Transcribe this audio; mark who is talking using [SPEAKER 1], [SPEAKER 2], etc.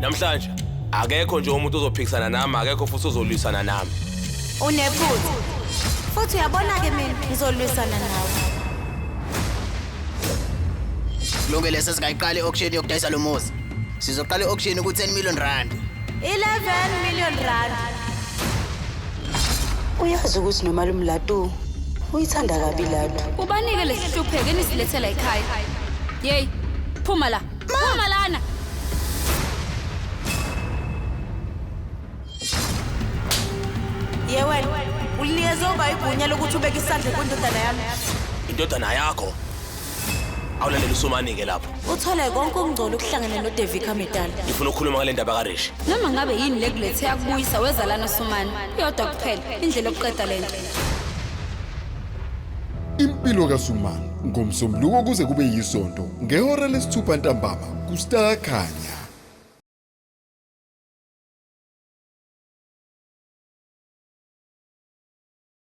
[SPEAKER 1] Namhlanje akekho nje umuntu ozophikisana nami, akekho futhi ozolwisana nami.
[SPEAKER 2] Unephutha. Futhi uyabona ke mina ngizolwisana nawe.
[SPEAKER 3] Kulungile sesigayiqala i-auction yokudayisa lo muzi. Sizoqala i-auction ku-10 million rand.
[SPEAKER 2] 11 million rand.
[SPEAKER 4] Uyazi ukuthi noma lumlatu uyithanda kabi latu.
[SPEAKER 5] Ubanike lesihlupheke nisilethela ekhaya. Yey, phuma la. Phuma lana.
[SPEAKER 2] Yewena, ulinikeze igunya lokuthi ubeke isandla kwindodana yami.
[SPEAKER 1] Indodana yakho awulalela uSomanike lapho.
[SPEAKER 2] Uthole konke okungcola ukuhlangana noDevika Medala.
[SPEAKER 1] Ngifuna ukukhuluma ngale ndaba kaRishi.
[SPEAKER 5] Noma ngabe yini lekulethe yakubuyisa weza lana Sumani. Iyodwa kuphela indlela yokuqeda lento.
[SPEAKER 6] Impilo kaSumani ngomsombuluko kuze kube yisonto ngehora lesithupha ntambama kuStar Khanya.